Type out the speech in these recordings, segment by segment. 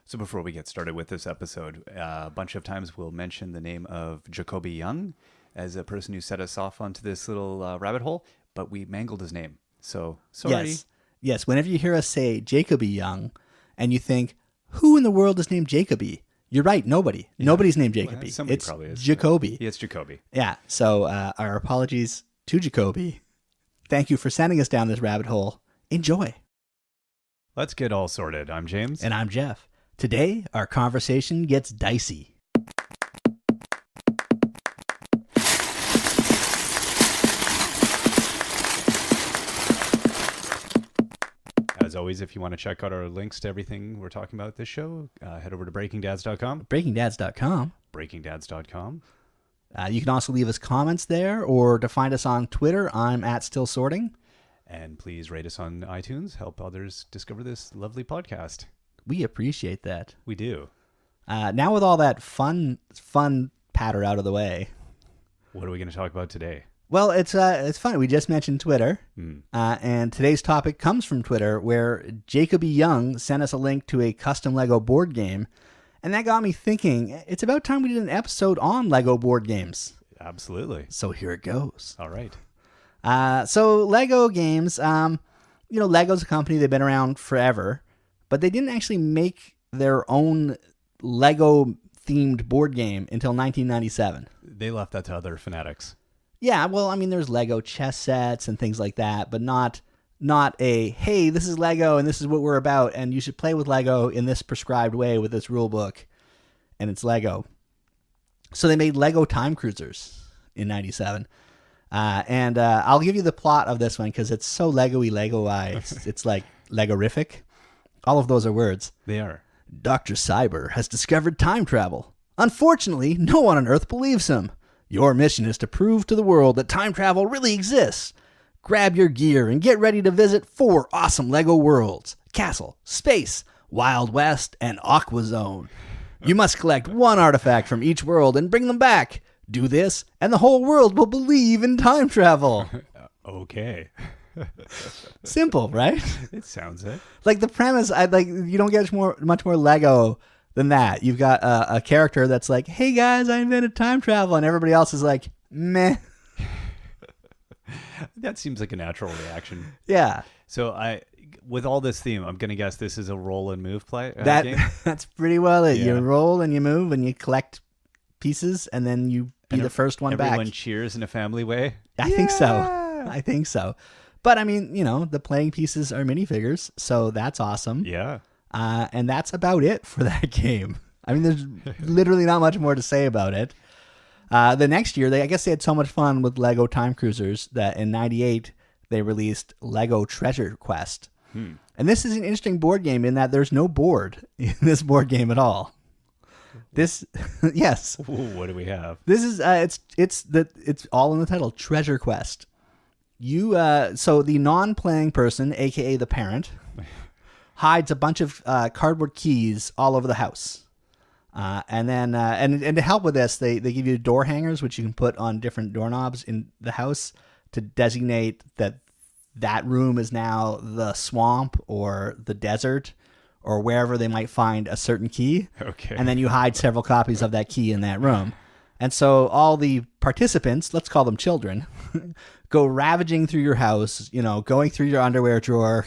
So before we get started with this episode, a bunch of times we'll mention the name of Jacoby Young as a person who set us off onto this little rabbit hole, but we mangled his name. So sorry. Yes. Whenever you hear us say Jacoby Young and you think, who in the world is named Jacoby? You're right. Nobody. Yeah. Nobody's named Jacoby. Somebody it's probably is. Jacoby. Yeah, it's Jacoby. Yeah. So our apologies to Jacoby. Thank you for sending us down this rabbit hole. Enjoy. Let's get all sorted. I'm James. And I'm Jeff. Today, our conversation gets dicey. As always, if you want to check out our links to everything we're talking about this show, head over to breakingdads.com. Breakingdads.com. Breakingdads.com. You can also leave us comments there, or to find us on Twitter, I'm at Still Sorting. And please rate us on iTunes. Help others discover this lovely podcast. We appreciate that. We do. Now with all that fun patter out of the way. What are we going to talk about today? Well, it's funny. We just mentioned Twitter, and today's topic comes from Twitter, where Jacoby Young sent us a link to a custom Lego board game, and that got me thinking, it's about time we did an episode on Lego board games. Absolutely. So here it goes. All right. So Lego games, Lego's a company, they've been around forever, but they didn't actually make their own Lego-themed board game until 1997. They left that to other fanatics. Yeah, well, I mean, there's Lego chess sets and things like that, but not a, hey, this is Lego and this is what we're about, and you should play with Lego in this prescribed way with this rule book, and it's Lego. So they made Lego Time Cruisers in 97. And I'll give you the plot of this one because it's so Lego-y, Lego-y. It's like Legorific. All of those are words. They are. Dr. Cyber has discovered time travel. Unfortunately, no one on Earth believes him. Your mission is to prove to the world that time travel really exists. Grab your gear and get ready to visit 4 awesome Lego worlds: Castle, Space, Wild West, and Aqua Zone. You must collect 1 artifact from each world and bring them back. Do this, and the whole world will believe in time travel. Okay. Simple, right? It sounds it. Like the premise, you don't get much more Lego than that. You've got a character that's like, "Hey guys, I invented time travel," and everybody else is like, "Meh." That seems like a natural reaction. Yeah. So with all this theme, I'm gonna guess this is a roll and move play. Game? That's pretty well it. Yeah. You roll and you move and you collect pieces, and then you be the first one back. Everyone cheers in a family way. I think so. But I mean, the playing pieces are minifigures, so that's awesome. Yeah. And that's about it for that game. I mean, there's literally not much more to say about it. The next year, I guess they had so much fun with Lego Time Cruisers that in 98, they released Lego Treasure Quest. And this is an interesting board game in that there's no board in this board game at all. Yes. Ooh, what do we have? This is it's all in the title, Treasure Quest. So the non-playing person, aka the parent, hides a bunch of cardboard keys all over the house, and then and to help with this, they give you door hangers which you can put on different doorknobs in the house to designate that room is now the swamp or the desert, or wherever they might find a certain key. Okay. And then you hide several copies of that key in that room. And so all the participants, let's call them children, go ravaging through your house, going through your underwear drawer,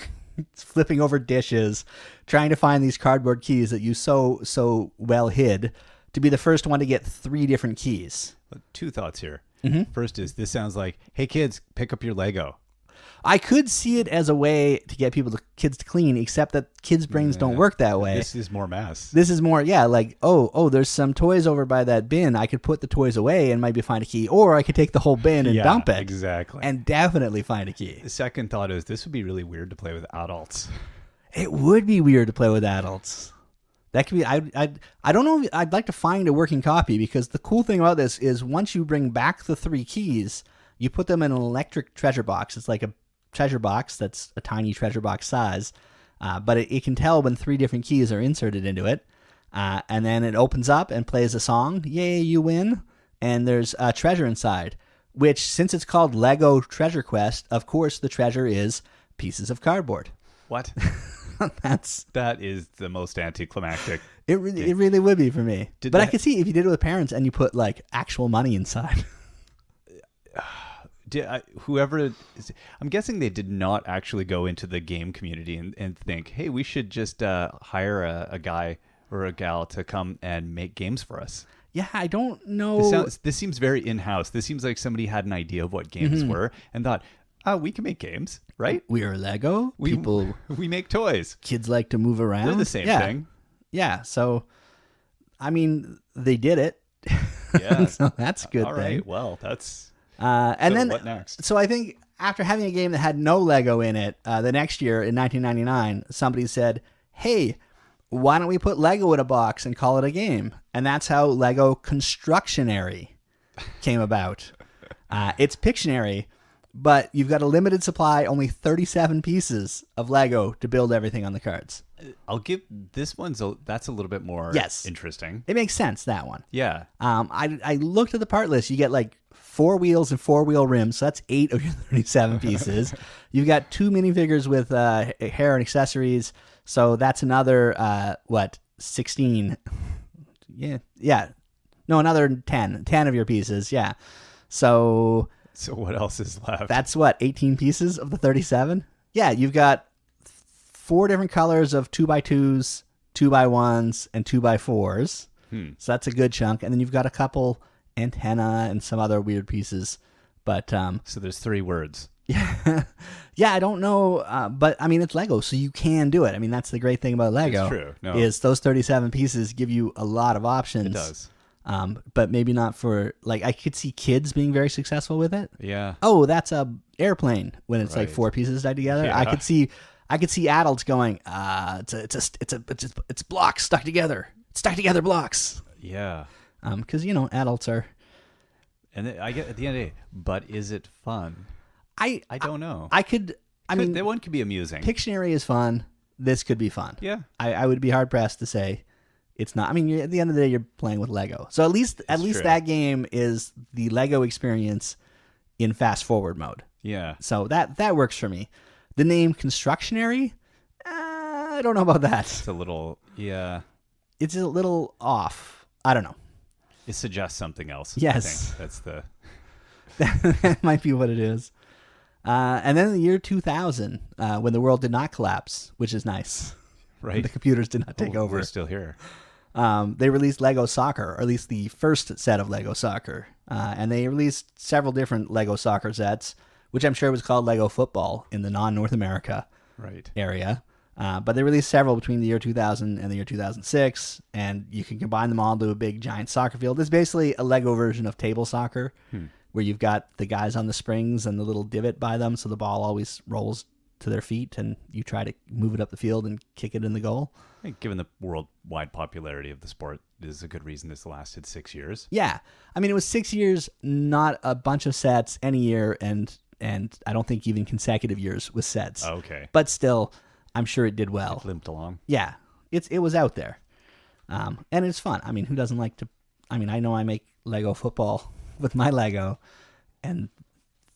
flipping over dishes, trying to find these cardboard keys that you so well hid, to be the first one to get 3 different keys. 2 thoughts here. Mm-hmm. First is, this sounds like, hey kids, pick up your Lego. I could see it as a way to get kids to clean, except that kids' brains don't work that way. This is more mass. This is more, like, oh, there's some toys over by that bin. I could put the toys away and maybe find a key, or I could take the whole bin and dump it. Exactly. And definitely find a key. The second thought is, this would be really weird to play with adults. It would be weird to play with adults. That could be. I don't know. I'd like to find a working copy, because the cool thing about this is once you bring back the 3 keys, you put them in an electric treasure box. It's like a treasure box that's a tiny treasure box size, but it can tell when 3 different keys are inserted into it, and then it opens up and plays a song. Yay, you win! And there's a treasure inside, which, since it's called Lego Treasure Quest, of course the treasure is pieces of cardboard. What? That is the most anticlimactic. It really would be for me. Did but I that- could see if you did it with parents and you put like actual money inside. I'm guessing they did not actually go into the game community and think, hey, we should just hire a guy or a gal to come and make games for us. Yeah, I don't know. This seems very in-house. This seems like somebody had an idea of what games were and thought, we can make games, right? We are Lego. We make toys. Kids like to move around. They're the same thing. Yeah, so, I mean, they did it. Yeah. So that's a good All thing. right, well, that's... And then, what next? So I think after having a game that had no Lego in it, the next year in 1999, somebody said, hey, why don't we put Lego in a box and call it a game? And that's how Lego Constructionary came about. It's Pictionary, but you've got a limited supply, only 37 pieces of Lego to build everything on the cards. I'll give this that's a little bit more interesting. It makes sense, that one. Yeah. I looked at the part list. You get like 4 wheels and 4-wheel rims, so that's 8 of your 37 pieces. You've got 2 minifigures with hair and accessories, so that's another 16? Yeah. No, another 10 of your pieces. Yeah. So what else is left? That's 18 pieces of the 37. Yeah, you've got 4 different colors of 2x2s, 2x1s, and 2x4s. So that's a good chunk, and then you've got a couple antenna and some other weird pieces, but so there's 3 words. Yeah, I don't know, but I mean it's Lego, so you can do it. I mean that's the great thing about Lego. It's true. No. Is those 37 pieces give you a lot of options. It does. But maybe not for like I could see kids being very successful with it. Yeah. Oh, that's a airplane when it's like Right. 4 pieces tied together. Yeah. I could see adults going, it's blocks stuck together. Stuck together blocks. Yeah. Because adults are. And I get at the end of the day, but is it fun? I don't know. I mean, that one could be amusing. Pictionary is fun. This could be fun. Yeah. I would be hard pressed to say it's not. I mean, at the end of the day, you're playing with Lego. So at least true. that game is the Lego experience in fast forward mode. Yeah. So that works for me. The name Constructionary, I don't know about that. It's a little, yeah. It's a little off. I don't know. It suggests something else. Yes. I think. That's the... That might be what it is. And then in the year 2000, when the world did not collapse, which is nice. Right. The computers did not take over. We're still here. They released Lego Soccer, or at least the first set of Lego Soccer. And they released several different Lego Soccer sets, which I'm sure was called Lego Football in the non-North America Right. area. But they released several between the year 2000 and the year 2006, and you can combine them all into a big giant soccer field. It's basically a Lego version of table soccer, where you've got the guys on the springs and the little divot by them, so the ball always rolls to their feet, and you try to move it up the field and kick it in the goal. I think given the worldwide popularity of the sport, is a good reason this lasted 6 years. Yeah. I mean, it was 6 years, not a bunch of sets any year, and I don't think even consecutive years with sets. Oh, okay. But still, I'm sure it did well. It limped along. Yeah, it was out there, and it's fun. I mean, who doesn't like to? I mean, I know I make Lego football with my Lego, and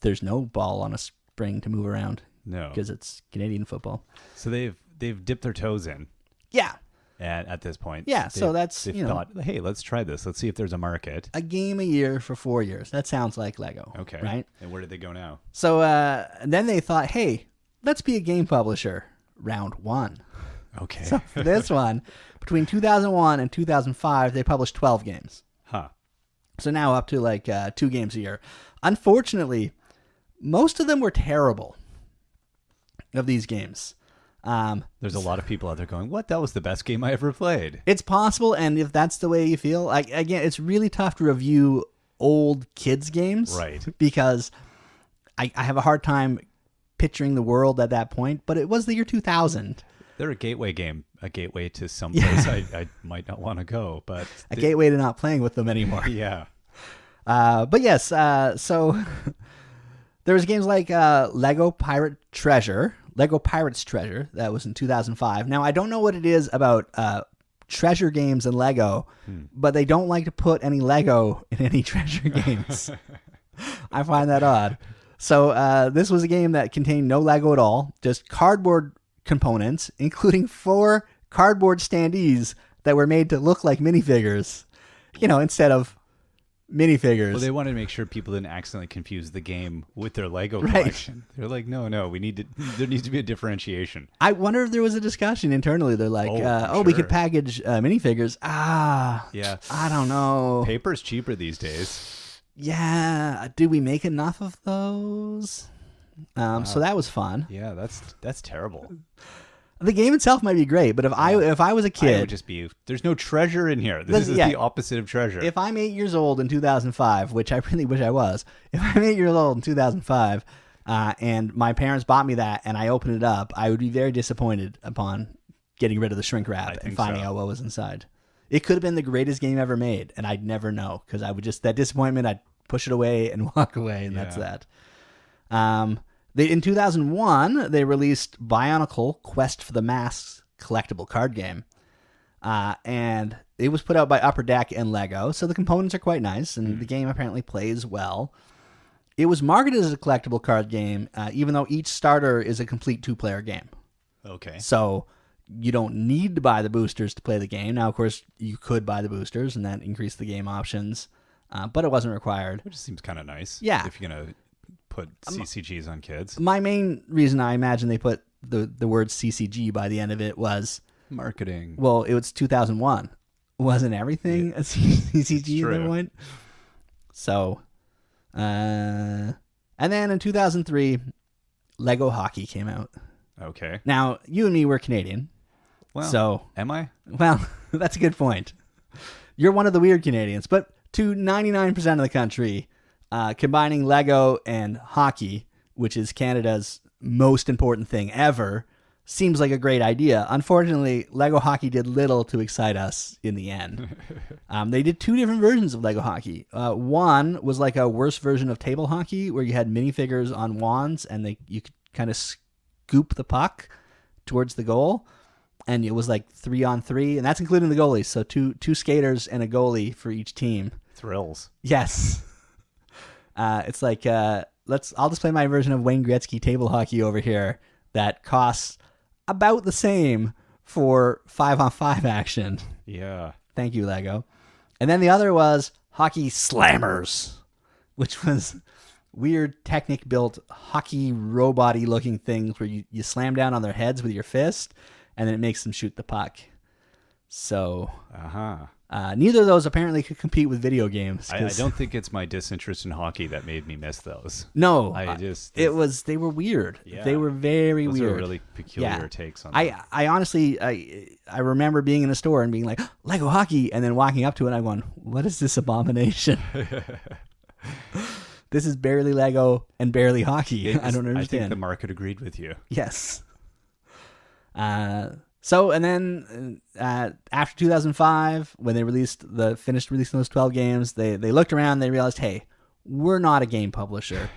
there's no ball on a spring to move around. No, because it's Canadian football. So they've dipped their toes in. Yeah, and at this point, yeah. So they've thought, hey, let's try this. Let's see if there's a market. A game a year for 4 years. That sounds like Lego. Okay, right. And where did they go now? So then they thought, hey, let's be a game publisher. Round 1. Okay. So for this one, between 2001 and 2005, they published 12 games. Huh. So now up to like 2 games a year. Unfortunately, most of them were terrible of these games. There's a lot of people out there going, what? That was the best game I ever played. It's possible, and if that's the way you feel, like again, it's really tough to review old kids' games. Right. Because I have a hard time picturing the world at that point, but it was the year 2000. They're a gateway game, a gateway to some place I might not want to go, but a gateway to not playing with them anymore. Yeah. But yes, so there was games like Lego Pirates Treasure, that was in 2005. Now, I don't know what it is about treasure games and Lego, but they don't like to put any Lego in any treasure games. I find that odd. So this was a game that contained no Lego at all, just cardboard components, including 4 cardboard standees that were made to look like minifigures, instead of minifigures. Well, they wanted to make sure people didn't accidentally confuse the game with their Lego Right. collection. They're like, no, there needs to be a differentiation. I wonder if there was a discussion internally. They're like, we sure. could package minifigures. Yeah. I don't know. Paper's cheaper these days. Yeah. Did we make enough of those? So that was fun. Yeah, that's terrible. The game itself might be great, but if I was a I kid, would just be, there's no treasure in here. This is the opposite of treasure. if I'm 8 years old in 2005, which I really wish I was, if I'm 8 years old in 2005, and my parents bought me that and I opened it up, I would be very disappointed upon getting rid of the shrink wrap and finding out what was inside. It could have been the greatest game ever made, and I'd never know because I would just, that disappointment, I'd push it away and walk away, and that's that. In 2001, they released Bionicle Quest for the Masks collectible card game. And it was put out by Upper Deck and Lego, so the components are quite nice, and the game apparently plays well. It was marketed as a collectible card game, even though each starter is a complete 2-player game. Okay. So you don't need to buy the boosters to play the game. Now, of course, you could buy the boosters, and that increased the game options, but it wasn't required. Which seems kind of nice. Yeah. If you're going to put CCGs on kids. My main reason I imagine they put the word CCG by the end of it was Marketing. Well, it was 2001. Wasn't everything a CCG at that point? So, and then in 2003, Lego Hockey came out. Okay. Now, you and me were Canadian. Well, so am I? Well, that's a good point. You're one of the weird Canadians, but to 99% of the country, combining Lego and hockey, which is Canada's most important thing ever, seems like a great idea. Unfortunately, Lego Hockey did little to excite us in the end. They did 2 different versions of Lego Hockey. One was like a worse version of table hockey, where you had minifigures on wands, and you could kind of scoop the puck towards the goal. And it was like 3-on-3, and that's including the goalies. So two skaters and a goalie for each team. Thrills. Yes. It's like I'll just play my version of Wayne Gretzky table hockey over here that costs about the same for 5-on-5 action. Yeah. Thank you, Lego. And then the other was Hockey Slammers, which was weird Technic-built hockey robot-y looking things where you slam down on their heads with your fist, and then it makes them shoot the puck. So neither of those apparently could compete with video games. I don't think it's my disinterest in hockey that made me miss those. No, they were weird. Yeah, they were very those weird. Are really peculiar takes on them. I honestly, I remember being in a store and being like, Lego Hockey, and then walking up to it and I'm going, what is this abomination? This is barely Lego and barely hockey. I don't understand. I think the market agreed with you. Yes. So, and then after 2005, when they finished releasing those 12 games, they looked around, they realized, hey, we're not a game publisher.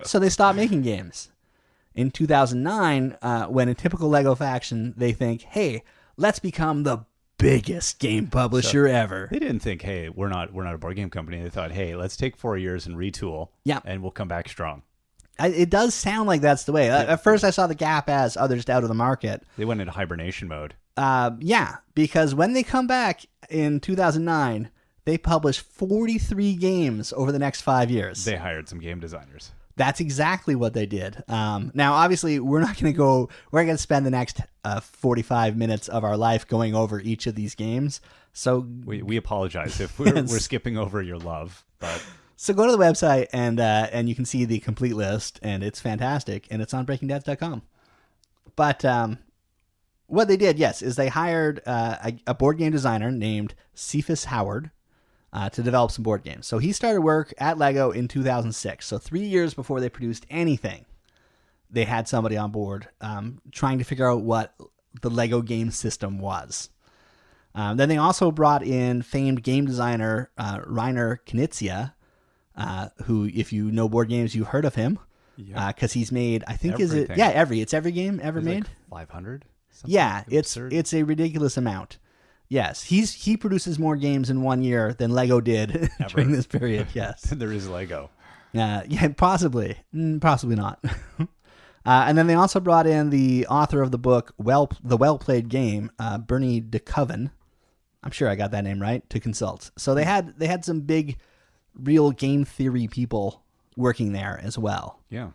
So they stopped making games. In 2009, when in typical Lego fashion, they think, hey, let's become the biggest game publisher ever. They didn't think, hey, we're not a board game company. They thought, hey, let's take 4 years and retool, and we'll come back strong. It does sound like that's the way. At first, I saw the gap as others out of the market. They went into hibernation mode. Yeah, because when they come back in 2009, they publish 43 games over the next 5 years. They hired some game designers. That's exactly what they did. Now, obviously, we're not going to go. We're going to spend the next 45 minutes of our life going over each of these games. So we apologize if we're skipping over your love, but. So go to the website and you can see the complete list, and it's fantastic, and it's on BreakingDads.com. But what they did, yes, is they hired a board game designer named Cephas Howard to develop some board games. So he started work at Lego in 2006. So 3 years before they produced anything, they had somebody on board trying to figure out what the Lego game system was. Then they also brought in famed game designer Rainer Knizia, who, if you know board games, you've heard of him, because he's made, I think, everything. It's every game ever made. Like 500. Yeah, it's a ridiculous amount. Yes, he produces more games in 1 year than Lego did during this period. Yes, there is Lego. Yeah, possibly not. And then they also brought in the author of the book, The Well Played Game, Bernie DeCoven. I'm sure I got that name right, to consult. So they had some big, real game theory people working there as well. Yeah.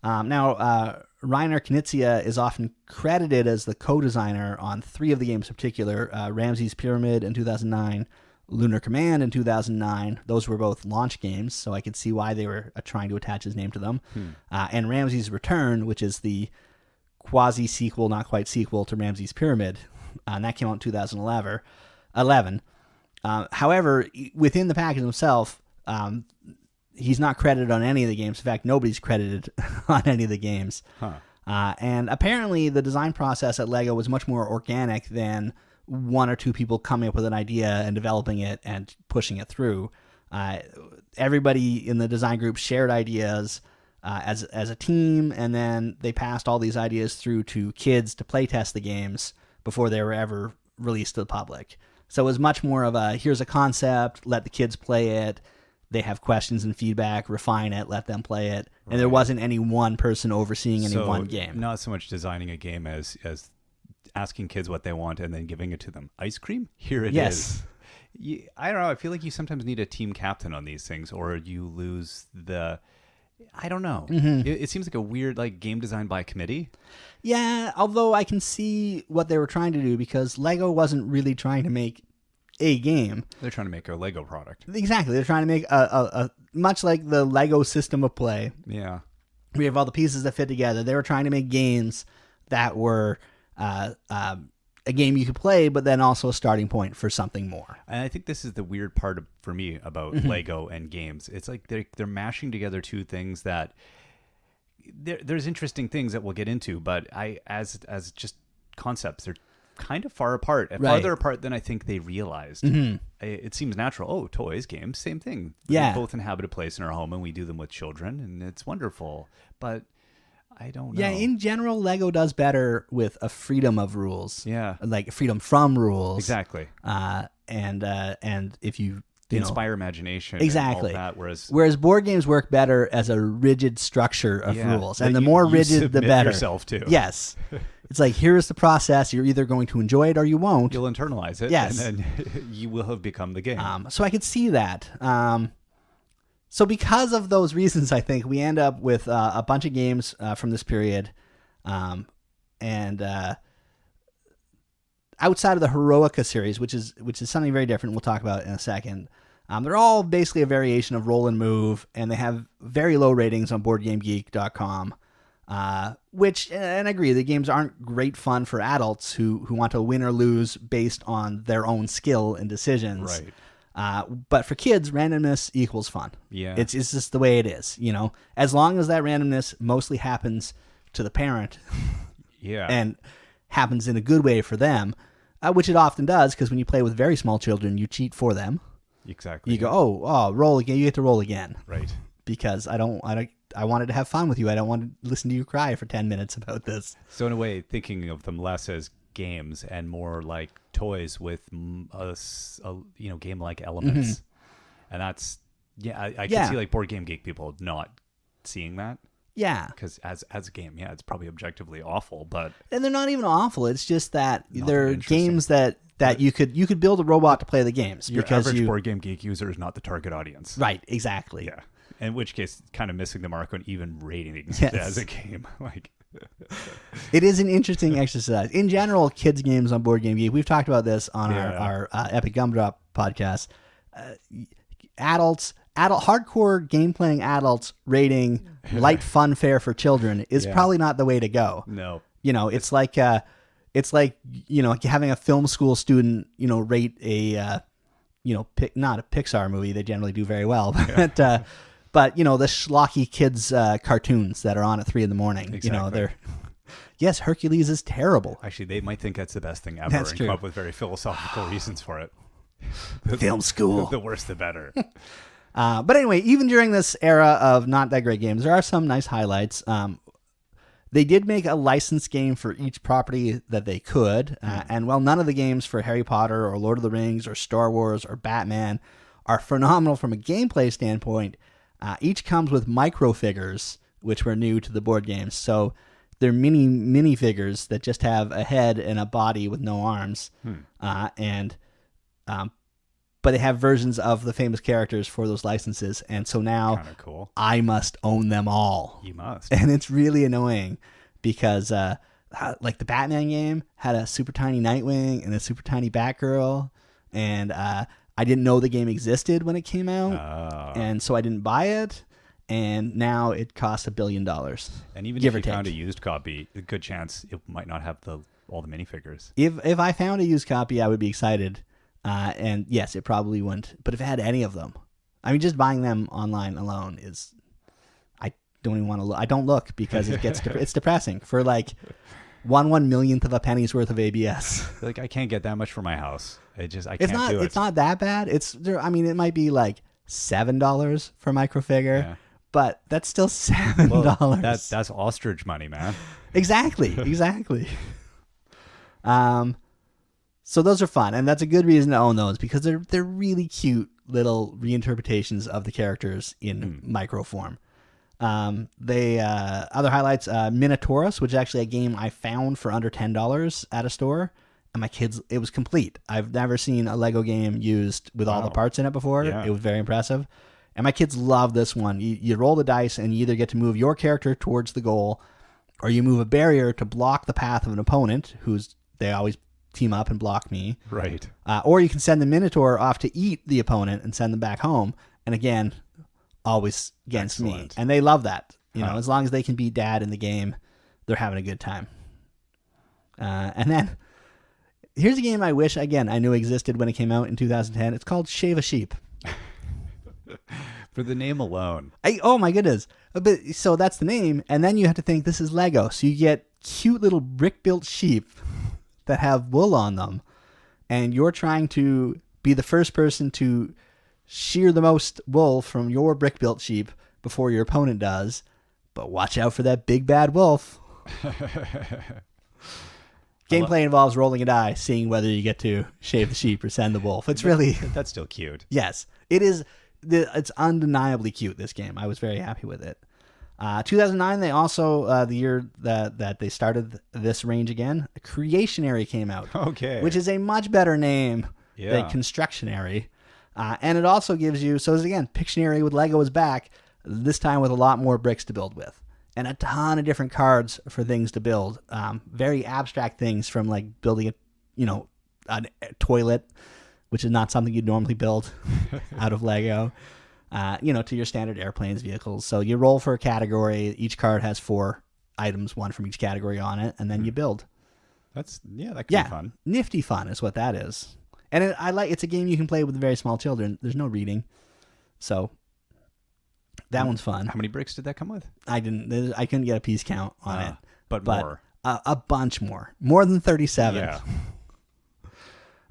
Now, Reiner Knizia is often credited as the co-designer on 3 of the games in particular, Ramses Pyramid in 2009, Lunar Command in 2009. Those were both launch games, so I could see why they were trying to attach his name to them. And Ramses Return, which is the quasi-sequel, not quite sequel to Ramses Pyramid, and that came out in 2011. However, within the package himself, he's not credited on any of the games. In fact, nobody's credited on any of the games. And apparently the design process at LEGO was much more organic than 1 or 2 people coming up with an idea and developing it and pushing it through. Everybody in the design group shared ideas as a team, and then they passed all these ideas through to kids to play test the games before they were ever released to the public. So it was much more of a, here's a concept, let the kids play it. They have questions and feedback, refine it, let them play it. And there wasn't any one person overseeing any one game. Not so much designing a game as asking kids what they want and then giving it to them. Ice cream? Here it is. I don't know. I feel like you sometimes need a team captain on these things, or you lose the... I don't know. It seems like a weird game design by committee. Yeah, although I can see what they were trying to do, because LEGO wasn't really trying to make a game. They're trying to make a LEGO product. Exactly. They're trying to make a much like the LEGO system of play. Yeah. We have all the pieces that fit together. They were trying to make games that were a game you could play, but then also a starting point for something more. And I think this is the weird part for me about LEGO and games. It's like they're mashing together 2 things that there's interesting things that we'll get into, but as just concepts, they're kind of far apart, farther apart than I think they realized. It seems natural. Oh, toys, games, same thing. Yeah. They both inhabit a place in our home, and we do them with children, and it's wonderful. But I don't know. Yeah, in general, LEGO does better with a freedom of rules. Yeah. Like freedom from rules. Exactly. And if you inspire imagination. Exactly. And all that, whereas board games work better as a rigid structure of rules. And the more rigid, the better. Yourself to. Yes. It's like, here's the process. You're either going to enjoy it or you won't. You'll internalize it. Yes. And then you will have become the game. So I could see that. So because of those reasons, I think we end up with a bunch of games from this period, and outside of the Heroica series, which is something very different. We'll talk about in a second. They're all basically a variation of roll and move, and they have very low ratings on BoardGameGeek.com. Which, and I agree, the games aren't great fun for adults who want to win or lose based on their own skill and decisions. Right. But for kids, randomness equals fun. Yeah. It's just the way it is, as long as that randomness mostly happens to the parent. Yeah. And happens in a good way for them, which it often does, because when you play with very small children, you cheat for them. Exactly. You go, oh, roll again. You get to roll again. Right. Because I wanted to have fun with you. I don't want to listen to you cry for 10 minutes about this. So in a way, thinking of them less as games and more like toys with game-like elements. And that's, I can see like Board Game Geek people not seeing that. Yeah. Because as a game, it's probably objectively awful, but... And they're not even awful. It's just that they're games that you could build a robot to play the games. Your because average Board Game Geek user is not the target audience. Right, exactly. Yeah. In which case, kind of missing the mark on even ratings Yes. as a game. It is an interesting exercise. In general, kids' games on Board Game Geek, we've talked about this on our Epic Gumdrop podcast. Hardcore game-playing adults rating light fun fare for children is probably not the way to go. No. It's like having a film school student, rate a, not a Pixar movie. They generally do very well, but the schlocky kids cartoons that are on at 3 a.m. Exactly. Yes, Hercules is terrible. Actually, they might think that's the best thing ever That's and true. come up with very philosophical reasons for it. Film school. The worse, the better. But anyway, even during this era of not that great games, there are some nice highlights. They did make a licensed game for each property that they could. And while none of the games for Harry Potter or Lord of the Rings or Star Wars or Batman are phenomenal from a gameplay standpoint, each comes with micro figures, which were new to the board games. So they're mini figures that just have a head and a body with no arms, but they have versions of the famous characters for those licenses, and so now Kind of cool. I must own them all. You must. And it's really annoying because like the Batman game had a super tiny Nightwing and a super tiny Batgirl, and I didn't know the game existed when it came out, and so I didn't buy it, and now it costs $1 billion. And even give if or you found a take. used copy, a good chance it might not have all the minifigures. If I found a used copy, I would be excited, and yes, it probably wouldn't. But if it had any of them, I mean, just buying them online alone is, I don't even want to look. I don't look because it gets it's depressing for like 1/1,000,000th of a penny's worth of ABS. Like, I can't get that much for my house. I can't do it. It's not that bad. I mean, it might be like $7 for microfigure, Yeah. but that's still $7. Well, that's ostrich money, man. Exactly. So those are fun, and that's a good reason to own those because they're really cute little reinterpretations of the characters in micro form. They other highlights, Minotaurus, which is actually a game I found for under $10 at a store, and my kids, it was complete. I've never seen a Lego game used with all the parts in it before. Yeah. It was very impressive, and my kids love this one. You roll the dice, and you either get to move your character towards the goal, or you move a barrier to block the path of an opponent they always team up and block me. Right. Or you can send the Minotaur off to eat the opponent and send them back home. And again, always against me. And they love that. You know, as long as they can beat Dad in the game, they're having a good time. And then here's a game I wish, again, I knew existed when it came out in 2010. It's called Shave a Sheep. For the name alone. Oh my goodness. But, so that's the name. And then you have to think this is Lego. So you get cute little brick-built sheep that have wool on them, and you're trying to be the first person to shear the most wool from your brick-built sheep before your opponent does, but watch out for that big bad wolf. Gameplay involves rolling a die, seeing whether you get to shave the sheep or send the wolf. It's really... That's still cute. Yes, it is. It's undeniably cute, this game. I was very happy with it. 2009, they also, the year that they started this range again, Creationary came out. Okay. Which is a much better name than Constructionary. And it also gives you, so again, Pictionary with Lego is back, this time with a lot more bricks to build with. And a ton of different cards for things to build. Very abstract things from like building a toilet, which is not something you'd normally build out of Lego. To your standard airplanes, vehicles. So you roll for a category. Each card has 4 items, one from each category on it, and then you build. That could be fun. Nifty fun is what that is. And it's a game you can play with very small children. There's no reading, so that one's fun. How many bricks did that come with? I couldn't get a piece count on it, but more. A bunch more than 37.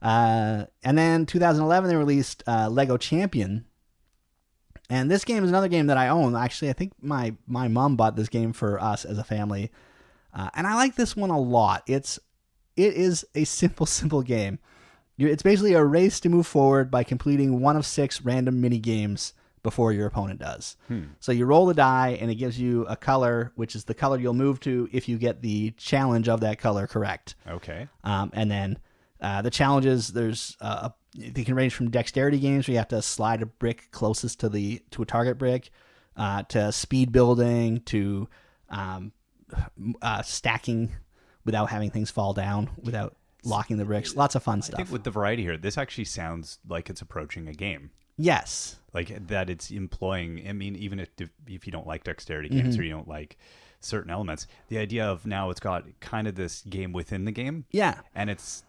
Yeah. And then 2011 they released Lego Champion. And this game is another game that I own. Actually, I think my mom bought this game for us as a family. And I like this one a lot. It is a simple game. It's basically a race to move forward by completing one of 6 random mini games before your opponent does. So you roll the die, and it gives you a color, which is the color you'll move to if you get the challenge of that color correct. Okay. And then the challenges, they can range from dexterity games where you have to slide a brick closest to a target brick, to speed building, to stacking without having things fall down, without locking the bricks. Lots of fun stuff. I think with the variety here, this actually sounds like it's approaching a game. Yes. Like that it's employing, I mean, even if you don't like dexterity games or you don't like certain elements, the idea of now it's got kind of this game within the game. Yeah. And it's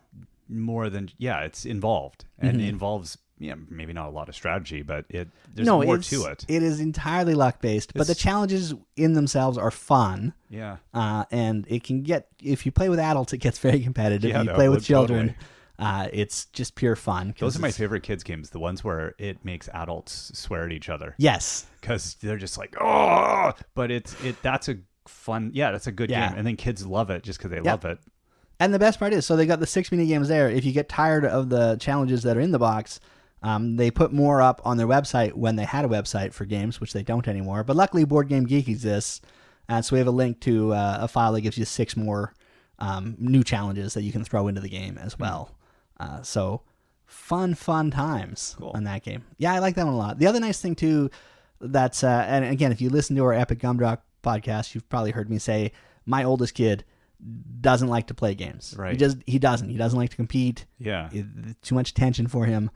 more than, it's involved and it involves, maybe not a lot of strategy, but there's more to it. It is entirely luck based, but the challenges in themselves are fun. Yeah. And it can get, if you play with adults, it gets very competitive. Yeah, if you play with children, totally. It's just pure fun. Those are my favorite kids games, the ones where it makes adults swear at each other. Yes. Because they're just like, oh, but that's a fun, that's a good game. And then kids love it just because they love it. And the best part is, so they got the 6 mini games there. If you get tired of the challenges that are in the box, they put more up on their website when they had a website for games, which they don't anymore. But luckily, Board Game Geek exists, And so we have a link to a file that gives you 6 more new challenges that you can throw into the game as well. So fun times on that game. Yeah, I like that one a lot. The other nice thing too, that's and again, if you listen to our Epic Gumdrop podcast, you've probably heard me say my oldest kid doesn't like to play games. Right. He doesn't like to compete. Yeah. Too much tension for him.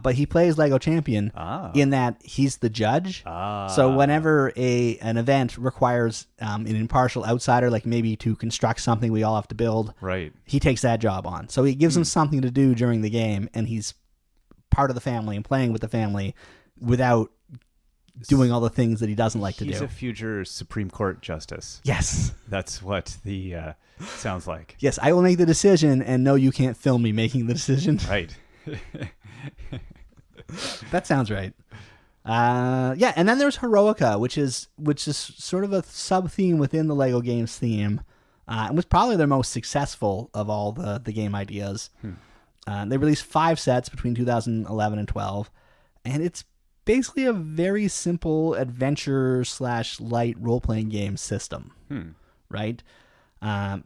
But he plays Lego Champion in that he's the judge. So whenever an event requires an impartial outsider, like maybe to construct something we all have to build, right, he takes that job on. So he gives him something to do during the game, and he's part of the family and playing with the family without doing all the things that he doesn't like to do. He's a future Supreme Court justice. Yes. That's what the sounds like. Yes, I will make the decision, and no, you can't film me making the decision. Right. That sounds right. Yeah, and then there's Heroica, which is sort of a sub theme within the Lego games theme, and was probably their most successful of all the game ideas. They released 5 sets between 2011 and 12, and it's basically a very simple adventure/light role-playing game system, right?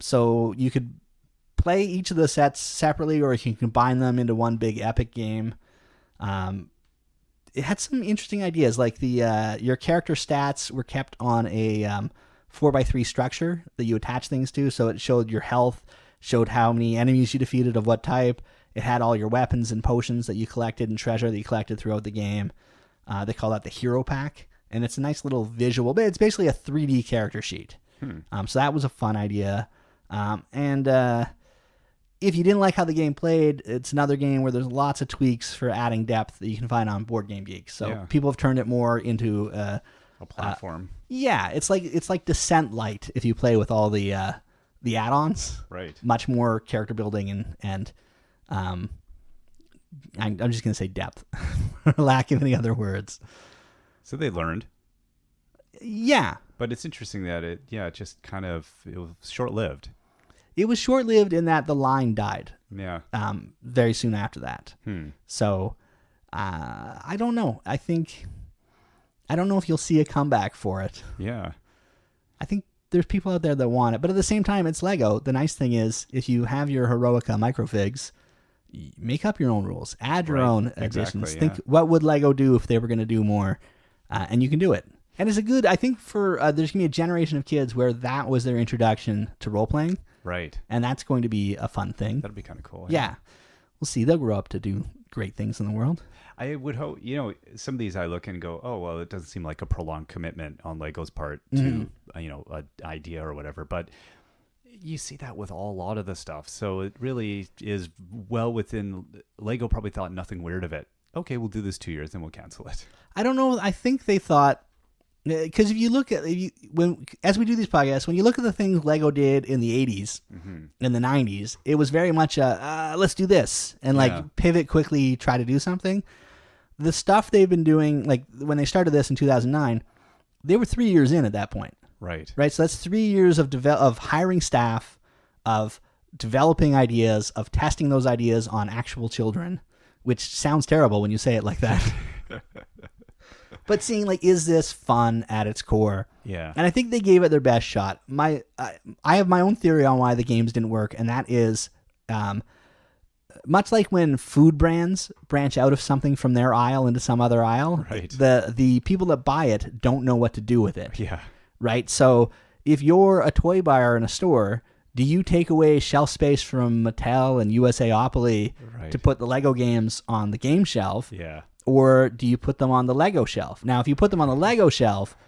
So you could play each of the sets separately, or you can combine them into one big epic game. It had some interesting ideas, like your character stats were kept on a 4x3 structure that you attach things to. So it showed your health, showed how many enemies you defeated of what type. It had all your weapons and potions that you collected and treasure that you collected throughout the game. They call that the Hero Pack, and it's a nice little visual, but it's basically a 3D character sheet. So that was a fun idea. If you didn't like how the game played, it's another game where there's lots of tweaks for adding depth that you can find on Board Game Geek. So people have turned it more into a platform. It's like Descent Light if you play with all the add-ons. Right. Much more character building and I'm just gonna say depth, for lack of any other words. So they learned. Yeah. But it's interesting that it just kind of, it was short-lived. It was short-lived in that the line died. Yeah. Very soon after that. So, I don't know. I don't know if you'll see a comeback for it. Yeah. I think there's people out there that want it, but at the same time, it's Lego. The nice thing is, if you have your Heroica microfigs, make up your own rules, add your own additions. Think, what would Lego do if they were going to do more? And you can do it. And it's I think for, there's going to be a generation of kids where that was their introduction to role-playing. Right. And that's going to be a fun thing. That'll be kind of cool. Yeah. We'll see. They'll grow up to do great things in the world. I would hope, some of these I look and go, oh, well, it doesn't seem like a prolonged commitment on Lego's part to, an idea or whatever. But you see that with a lot of the stuff. So it really is well within, Lego probably thought nothing weird of it. Okay, we'll do this 2 years, then we'll cancel it. I don't know. I think they thought, because if you look at, as we do these podcasts, when you look at the things Lego did in the 80s, in the 90s, it was very much let's do this, and pivot quickly, try to do something. The stuff they've been doing, like when they started this in 2009, they were 3 years in at that point. Right. So that's 3 years of hiring staff, of developing ideas, of testing those ideas on actual children, which sounds terrible when you say it like that. But seeing, is this fun at its core? Yeah. And I think they gave it their best shot. I have my own theory on why the games didn't work, and that is much like when food brands branch out of something from their aisle into some other aisle, right. The people that buy it don't know what to do with it. Yeah. Right? So if you're a toy buyer in a store, do you take away shelf space from Mattel and USAopoly to put the Lego games on the game shelf? Yeah. Or do you put them on the Lego shelf? Now, if you put them on the Lego shelf,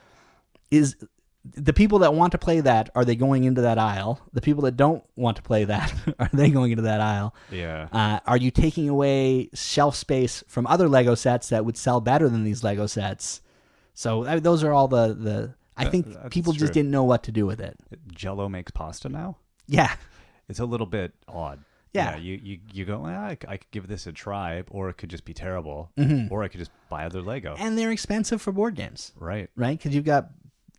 is the people that want to play that, are they going into that aisle? The people that don't want to play that, are they going into that aisle? Yeah. Are you taking away shelf space from other Lego sets that would sell better than these Lego sets? So those are all the I think people just didn't know what to do with it. Jell-O makes pasta now? Yeah. It's a little bit odd. Yeah. You go, I could give this a try, or it could just be terrible, or I could just buy other Lego. And they're expensive for board games. Right. Right? Because you've got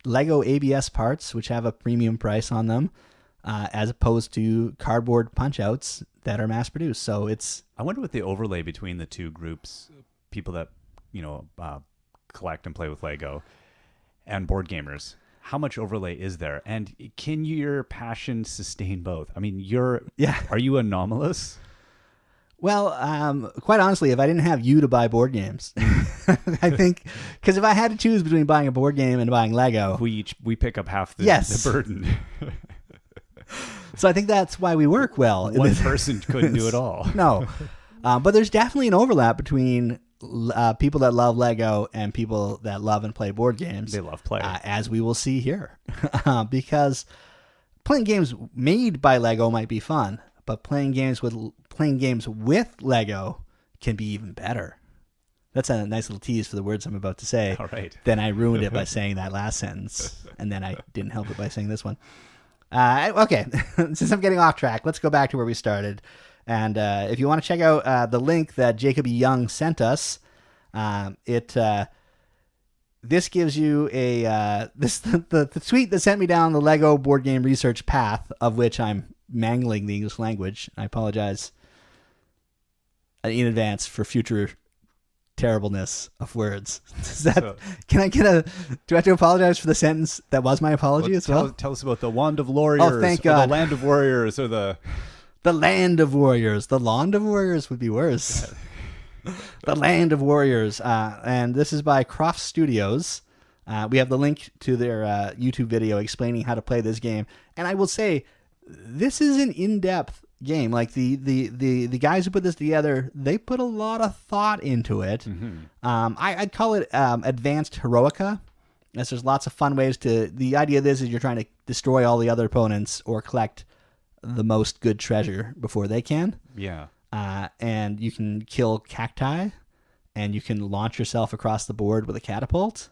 Lego ABS parts, which have a premium price on them, as opposed to cardboard punch-outs that are mass-produced. So it's... I wonder what the overlay between the two groups, people that, collect and play with Lego, and board gamers. how much overlay is there, and can your passion sustain both? I mean, are you anomalous? Well, quite honestly, if I didn't have you to buy board games, I think, because if I had to choose between buying a board game and buying Lego, we pick up half the burden. So I think that's why we work well. One person couldn't do it all. No, but there's definitely an overlap between people that love Lego and people that love and play board games. They love play, as we will see here, because playing games made by Lego might be fun, but playing games with Lego can be even better. That's a nice little tease for the words I'm about to say. All right. Then I ruined it by saying that last sentence, and then I didn't help it by saying this one. Okay, since I'm getting off track, let's go back to where we started. And if you want to check out the link that Jacob E. Young sent us, this gives you the tweet that sent me down the Lego board game research path, of which I'm mangling the English language. I apologize in advance for future terribleness of words. Do I have to apologize for the sentence that was my apology as well? Tell us about the Wand of Warriors. Oh, thank God. The Land of Warriors, or the Land of Warriors. The Lawn of Warriors would be worse. The Land of Warriors. And this is by Croft Studios. We have the link to their YouTube video explaining how to play this game. And I will say, this is an in-depth game. Like the guys who put this together, they put a lot of thought into it. Mm-hmm. I'd call it advanced heroica, as there's lots of fun ways to. The idea of this is you're trying to destroy all the other opponents or collect the most good treasure before they can. Yeah. And you can kill cacti, and you can launch yourself across the board with a catapult.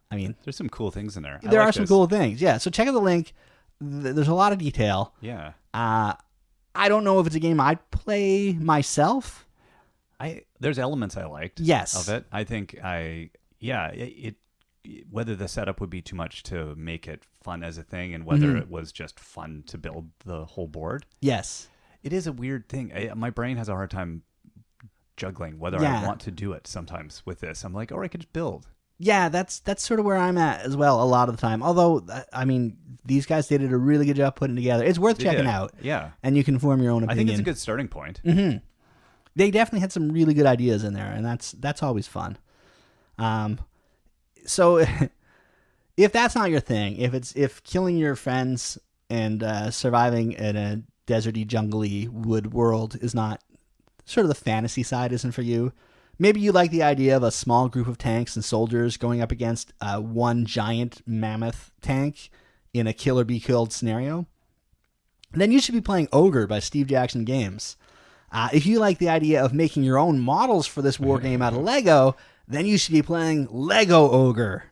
I mean, there's some cool things in there. There are some cool things. Yeah. So check out the link. There's a lot of detail. Yeah. I don't know if it's a game I'd play myself. There's elements I liked. Yes. Of it. I think whether the setup would be too much to make it fun as a thing, and whether it was just fun to build the whole board. Yes. It is a weird thing. My brain has a hard time juggling whether I want to do it sometimes with this. I'm like, I could just build. Yeah, that's sort of where I'm at as well a lot of the time. Although, I mean, these guys did a really good job putting it together. It's worth checking out. Yeah. And you can form your own opinion. I think it's a good starting point. Mm-hmm. They definitely had some really good ideas in there, and that's always fun. So if that's not your thing, if killing your friends and surviving in a deserty, jungly wood world is not sort of the fantasy side isn't for you, maybe you like the idea of a small group of tanks and soldiers going up against one giant mammoth tank in a kill or be killed scenario, then you should be playing Ogre by Steve Jackson Games. If you like the idea of making your own models for this war game out of Lego, then you should be playing Lego Ogre.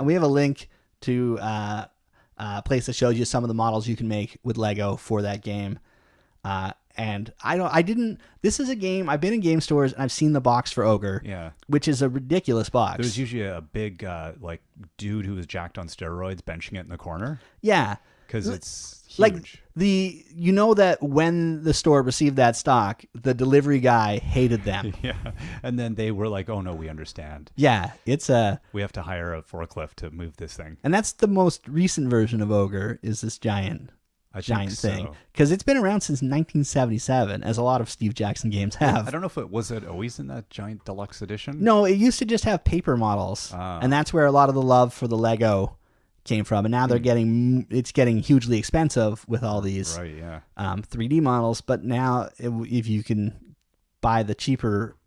We have a link to a place that shows you some of the models you can make with Lego for that game. And this is a game, I've been in game stores and I've seen the box for Ogre, which is a ridiculous box. There's usually a big, dude who was jacked on steroids benching it in the corner. Yeah. Because it's huge. Like, that when the store received that stock, the delivery guy hated them. Yeah. And then they were like, oh no, we understand. Yeah. We have to hire a forklift to move this thing. And that's the most recent version of Ogre, is this giant thing, because it's been around since 1977, as a lot of Steve Jackson games have. I don't know if was it always in that giant deluxe edition. No, it used to just have paper models, and that's where a lot of the love for the Lego came from. And now it's getting hugely expensive with all these 3D models. But now, if you can buy the cheaper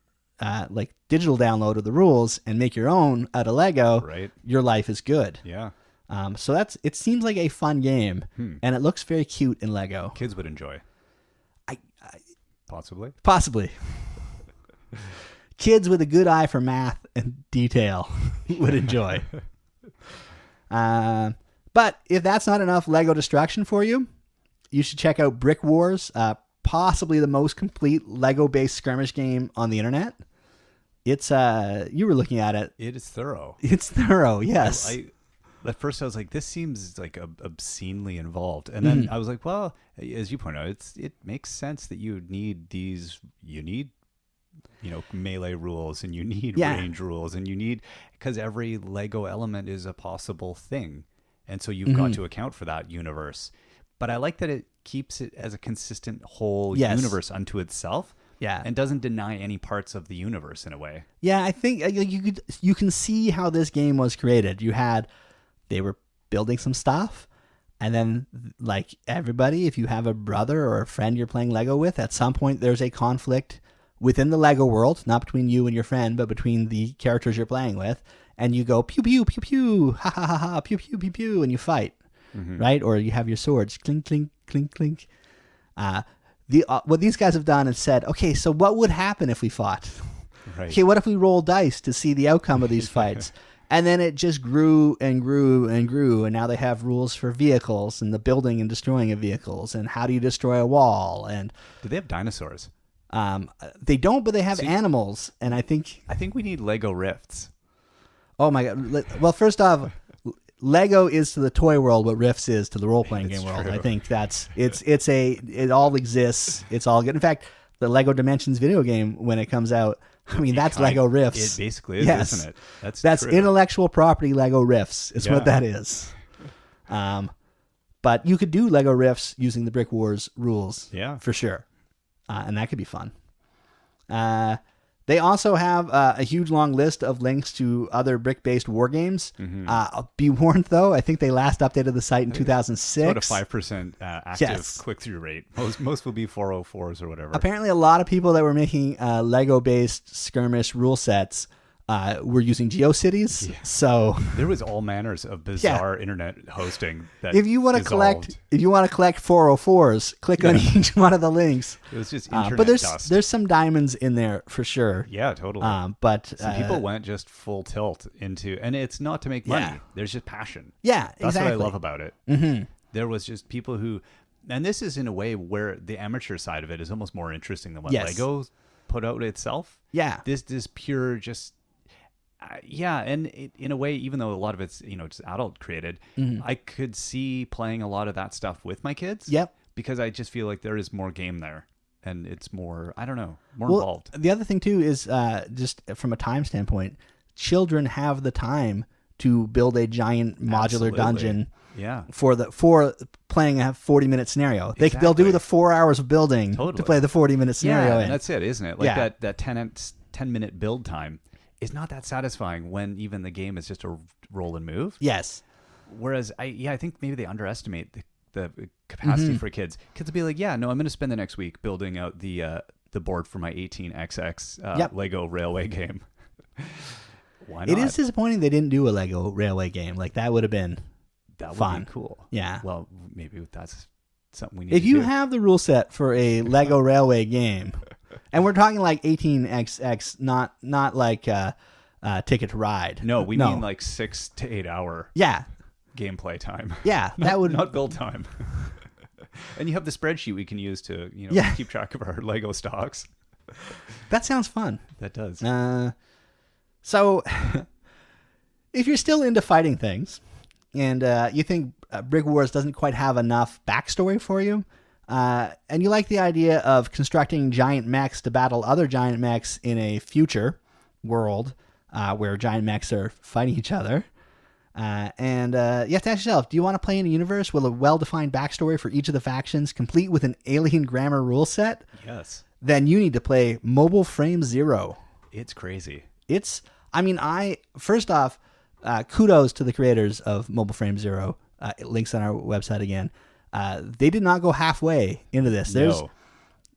digital download of the rules and make your own out of Lego, your life is good. Yeah. So it seems like a fun game, and it looks very cute in Lego. Kids would enjoy. Possibly. Kids with a good eye for math and detail would enjoy. But if that's not enough Lego destruction for you, you should check out Brick Wars, possibly the most complete Lego-based skirmish game on the internet. It's you were looking at it. It is thorough. It's thorough, yes. At first I was like, this seems like obscenely involved. And then I was like, well, as you point out, it makes sense that you need melee rules, and you need range rules, and because every Lego element is a possible thing. and so you've got to account for that universe. But I like that it keeps it as a consistent whole universe unto itself. Yeah. And doesn't deny any parts of the universe in a way. Yeah, I think you can see how this game was created. They were building some stuff, and then like everybody, if you have a brother or a friend you're playing Lego with, at some point there's a conflict within the Lego world, not between you and your friend, but between the characters you're playing with, and you go pew pew pew pew, ha ha ha ha, pew pew pew pew, and you fight, right? Or you have your swords, clink clink clink clink. What these guys have done is said, okay, so what would happen if we fought? Right. Okay, what if we roll dice to see the outcome of these fights? And then it just grew and grew and grew, and now they have rules for vehicles and the building and destroying of vehicles, and how do you destroy a wall? And do they have dinosaurs? They don't, but they have animals, and I think we need Lego Rifts. Oh my god! Well, first off, Lego is to the toy world what Rifts is to the role-playing game world. True. I think it all exists. It's all good. In fact, the Lego Dimensions video game, when it comes out, I mean, that's Lego Rifts. It basically is, yes. isn't it? That's true. intellectual property Lego Rifts is what that is. But you could do Lego Rifts using the Brick Wars rules, for sure, and that could be fun. They also have a huge long list of links to other brick-based war games. Be warned, though, I think they last updated the site in 2006. About a 5% active click-through rate. Most will be 404s or whatever. Apparently, a lot of people that were making Lego-based skirmish rule sets were using GeoCities. Yeah. So there was all manners of bizarre internet hosting. That if you want to collect 404s, click on each one of the links. It was just internet but dust. There's some diamonds in there for sure. Yeah, totally. But some people went just full tilt into, and it's not to make money. Yeah. There's just passion. Yeah, that's exactly. what I love about it. Mm-hmm. There was just people who, and this is in a way where the amateur side of it is almost more interesting than what Lego put out itself. Yeah, this pure just. And in a way, even though a lot of it's just adult created, I could see playing a lot of that stuff with my kids. Yep. Because I just feel like there is more game there, and it's more involved. The other thing too is just from a time standpoint, children have the time to build a giant modular dungeon. Yeah. For playing a 40-minute scenario, they'll do the 4 hours of building to play the 40-minute scenario. Yeah, and that's it, isn't it? Like that 10-minute build time. Is not that satisfying when even the game is just a roll and move. Yes. Whereas I think maybe they underestimate the capacity for kids. Kids will be like, I'm going to spend the next week building out the board for my 18XX Lego Railway game. Why not? It is disappointing they didn't do a Lego Railway game. Like that would have been fun. Be cool. Yeah. Well, maybe that's something we need if to you do. have the rule set for a Lego Railway game. And we're talking like 18xx, not like Ticket to Ride. No, we mean like 6 to 8 hour gameplay time. Yeah, that would not build time. And you have the spreadsheet we can use to keep track of our Lego stocks. That sounds fun. That does. So if you're still into fighting things and you think Brick Wars doesn't quite have enough backstory for you, and you like the idea of constructing giant mechs to battle other giant mechs in a future world where giant mechs are fighting each other. And you have to ask yourself, do you want to play in a universe with a well-defined backstory for each of the factions, complete with an alien grammar rule set? Yes. Then you need to play Mobile Frame Zero. It's crazy. First off, kudos to the creators of Mobile Frame Zero. Links on our website again. They did not go halfway into this.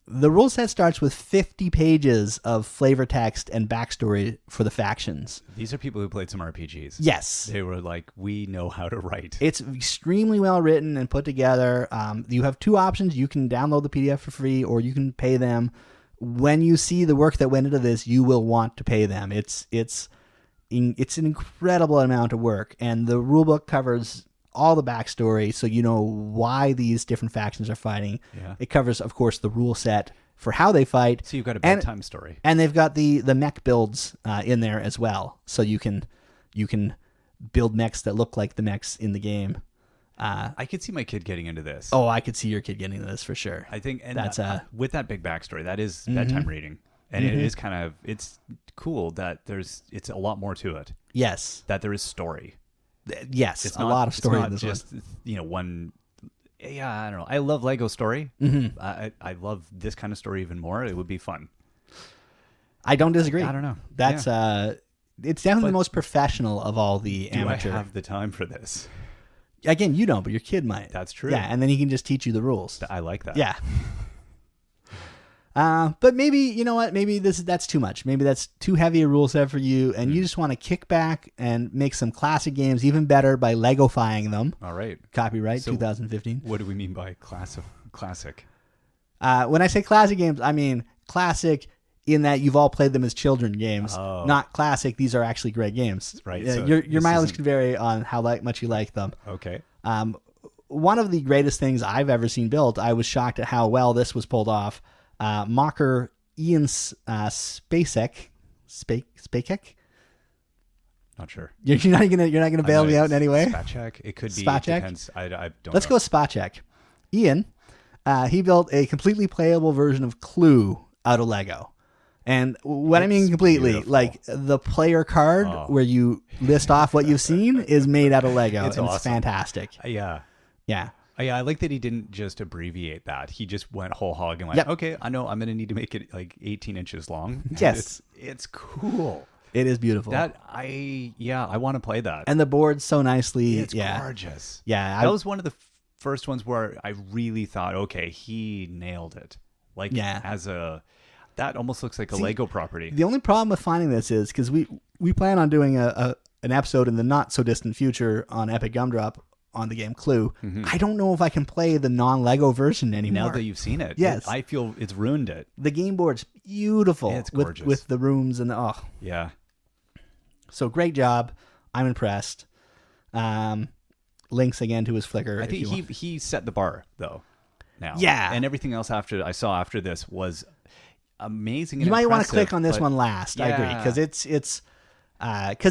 The rule set starts with 50 pages of flavor text and backstory for the factions. These are people who played some RPGs. Yes. They were like, we know how to write. It's extremely well written and put together. You have two options. You can download the PDF for free or you can pay them. When you see the work that went into this, you will want to pay them. It's an incredible amount of work, and the rulebook covers all the backstory, so you know why these different factions are fighting. Yeah. It covers, of course, the rule set for how they fight. So you've got a bedtime story. And they've got the mech builds in there as well, so you can build mechs that look like the mechs in the game. I could see my kid getting into this. Oh, I could see your kid getting into this for sure. I think, and that's with that big backstory, that is bedtime reading, and it is it's cool that it's a lot more to it. Yes, that there is story. Yes, It's a lot of story it's not in this just, one. one. Yeah, I don't know. I love Lego story. Mm-hmm. I love this kind of story even more. It would be fun. I don't disagree. I don't know. That's it's definitely the most professional of all the amateur. Do I have the time for this? Again, you don't, but your kid might. That's true. Yeah, and then he can just teach you the rules. I like that. Yeah. But maybe, you know what? Maybe that's too much. Maybe that's too heavy a rule set for you, and you just want to kick back and make some classic games even better by Legofying them. All right. Copyright So 2015. What do we mean by classic? When I say classic games, I mean classic in that you've all played them as children games. Oh. Not classic. These are actually great games. Right. Yeah, So your mileage isn't- can vary on how much you like them. Okay. One of the greatest things I've ever seen built, I was shocked at how well this was pulled off. Mocker Ian Spacek. Not sure. You're not gonna bail me out in any way. Spacek? It could be. Spacek? It depends. I don't Let's know. go with Spacek. Ian, he built a completely playable version of Clue out of Lego. And what I mean It's completely, beautiful. like the player card where you list off what you've seen is made out of Lego. It's and it's awesome. fantastic. Yeah. Yeah. Yeah, I like that he didn't just abbreviate that. He just went whole hog and went, Yep. okay, I know I'm going to need to make it like 18 inches long. And Yes. It's cool. It is beautiful. I want to play that. And the board's so nicely. It's yeah. gorgeous. Yeah. That was one of the first ones where I really thought, okay, he nailed it. Like that almost looks like a Lego property. The only problem with finding this is because we plan on doing an episode in the not so distant future on Epic Gumdrop on the game Clue. Mm-hmm. I don't know if I can play the non-Lego version anymore. Now that you've seen it, Yes. I feel it's ruined it. The game board's beautiful. It's gorgeous. with the rooms and Yeah. So great job. I'm impressed. Links again to his Flickr. I if you think want. he set the bar though. Now, Yeah. and everything else after this was amazing. And You might want to impressive, click on this but- one last. I agree Yeah. because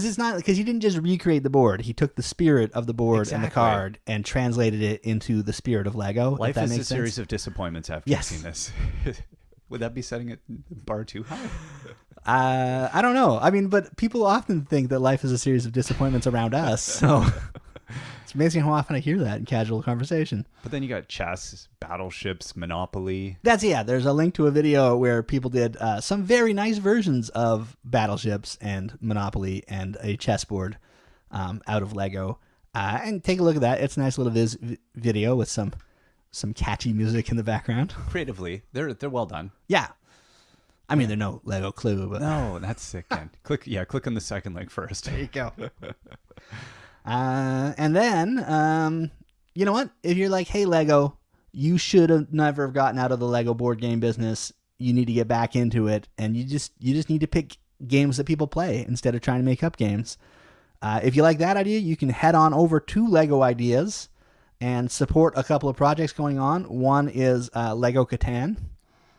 it's not because he didn't just recreate the board. He took the spirit of the board and the Exactly. card and translated it into the spirit of Lego. Life if that is a makes series sense. of disappointments after Yes. you've seen this. Would that be setting it bar too high? I don't know. I mean, but people often think that life is a series of disappointments around us. So it's amazing how often I hear that in casual conversation. But then you got chess, battleships, Monopoly. There's a link to a video where people did some very nice versions of battleships and Monopoly and a chessboard out of Lego. And take a look at that. It's a nice little video with some catchy music in the background. Creatively, they're well done. Yeah. I mean, they're no Lego Clue, but No, that's sick. Man. Click on the second link first. there you go. And then, you know what? If you're like, hey, Lego, you should have never have gotten out of the Lego board game business. You need to get back into it, and you just need to pick games that people play instead of trying to make up games. If you like that idea, you can head on over to Lego Ideas and support a couple of projects going on. One is Lego Catan.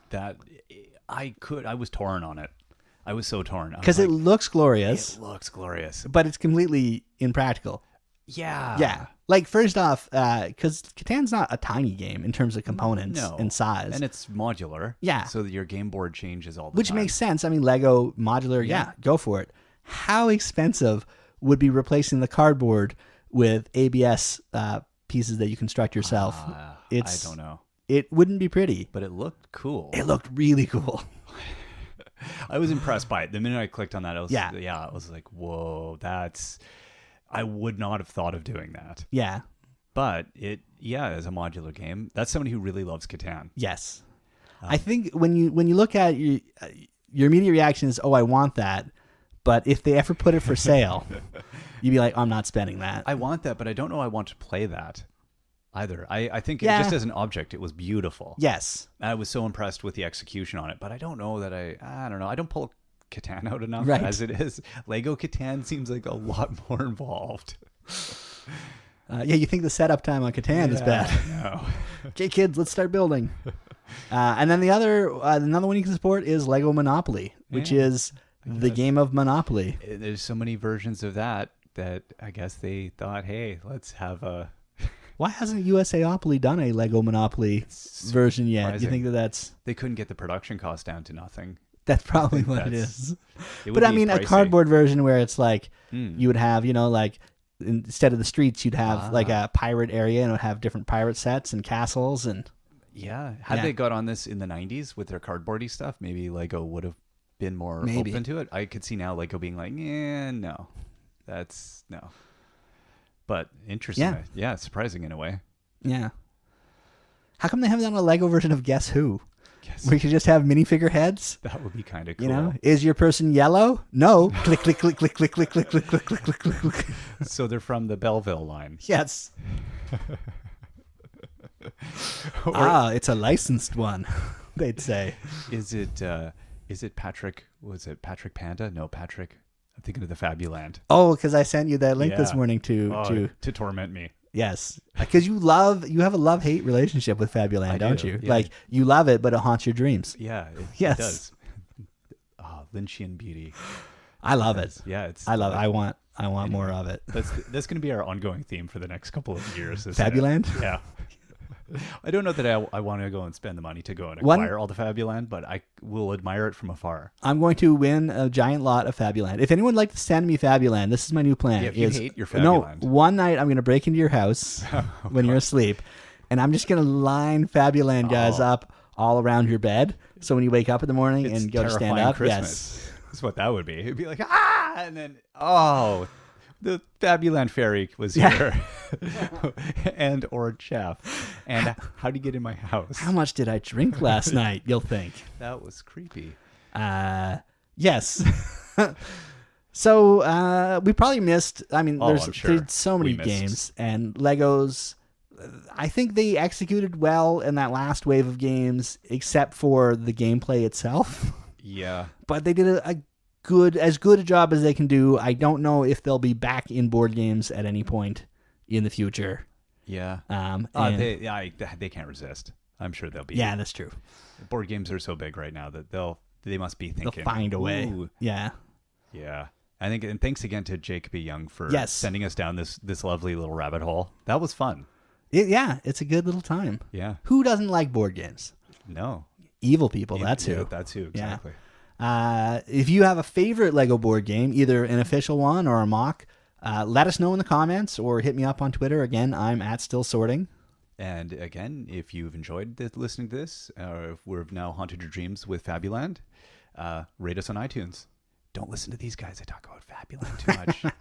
That I was torn on it. I was so torn Because it looks glorious, It looks glorious. but it's completely impractical. Yeah. Yeah. Like, first off, because Catan's not a tiny game in terms of components No. and size. And it's modular. Yeah. So that your game board changes all the Which time. makes sense. I mean, Lego modular, yeah, go for it. How expensive would be replacing the cardboard with ABS pieces that you construct yourself? I don't know. It wouldn't be pretty. But it looked cool. It looked really cool. I was impressed by it. The minute I clicked on that, I was Yeah. I was like, whoa, I would not have thought of doing that. Yeah. But as a modular game, that's somebody who really loves Catan. Yes. I think when you look at your immediate reaction is, oh, I want that. But if they ever put it for sale, you'd be like, I'm not spending that. I want that, but I don't know I want to play that either. I think Yeah. just as an object, it was beautiful. Yes. I was so impressed with the execution on it, but I don't know that I don't know. I don't pull Catan out enough Right. as it is. Lego Catan seems like a lot more involved. You think the setup time on Catan is bad. No. Okay, kids, let's start building. And then another one you can support is Lego Monopoly, which is the game of Monopoly. There's so many versions of that I guess they thought, hey, let's have a... Why hasn't USAopoly done a Lego Monopoly version yet? Do you think that's They couldn't get the production cost down to nothing. probably what it is? It would But I be mean, a pricey. cardboard version where it's like Mm. you would have, like instead of the streets, you'd have like a pirate area, and it would have different pirate sets and castles. And Had they got on this in the 90s with their cardboardy stuff, maybe Lego would have been more open to it. I could see now Lego being like, yeah, no, that's no. But interesting. Yeah, surprising in a way. Yeah. How come they haven't done a Lego version of Guess Who? Where you could just have minifigure heads? That would be kind of cool. You know, is your person yellow? No. Click, click, click, click, click, click, click, click, click, click, click, click. So they're from the Belleville line. Yes. It's a licensed one, they'd say. Is it Patrick? Was it Patrick Panda? No, Patrick. I'm thinking of the Fabuland. Oh, because I sent you that link this morning to torment me. Yes, because you have a love-hate relationship with Fabuland, don't you? Yeah. Like, you love it, but it haunts your dreams. Yeah, it does. Lynchian beauty. I love it. Yeah, I love it. I want more of it. That's going to be our ongoing theme for the next couple of years. Fabuland? Yeah. I don't know that I want to go and spend the money to go and acquire all the Fabuland, but I will admire it from afar. I'm going to win a giant lot of Fabuland. If anyone would like to send me Fabuland, this is my new plan. Yeah, if you hate your Fabuland. No, one night I'm going to break into your house when you're asleep, and I'm just going to line Fabuland guys up all around your bed. So when you wake up in the morning and go to stand up, Christmas. That's what that would be. It'd be like, and then, the Fabuland fairy was here. And or chef. And how do you get in my house? How much did I drink last night, you'll think? That was creepy. Yes. So we probably missed, there's so many games. And Legos, I think they executed well in that last wave of games, except for the gameplay itself. Yeah. But they did as good a job as they can do. I don't know if they'll be back in board games at any point in the future. Yeah. They can't resist. I'm sure they'll be. Yeah, that's true. Board games are so big right now that they must be thinking. They'll find a way. Yeah. Yeah. I think, and thanks again to Jake B. Young for sending us down this lovely little rabbit hole. That was fun. It's a good little time. Yeah. Who doesn't like board games? No. Evil people, that's who. That's who, exactly. Yeah. If you have a favorite Lego board game, either an official one or a mock, let us know in the comments or hit me up on Twitter. Again, I'm @StillSorting. And again, if you've enjoyed listening to this, or if we've now haunted your dreams with Fabuland, rate us on iTunes. Don't listen to these guys. They talk about Fabuland too much.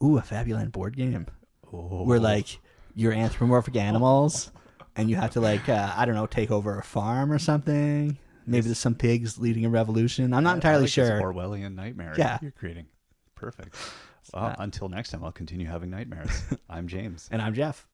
Ooh, a Fabuland board game. Where, like, you're anthropomorphic animals and you have to, take over a farm or something. Maybe there's some pigs leading a revolution. I'm not entirely sure. This Orwellian nightmare you're creating. Perfect. Well, until next time, I'll continue having nightmares. I'm James. And I'm Jeff.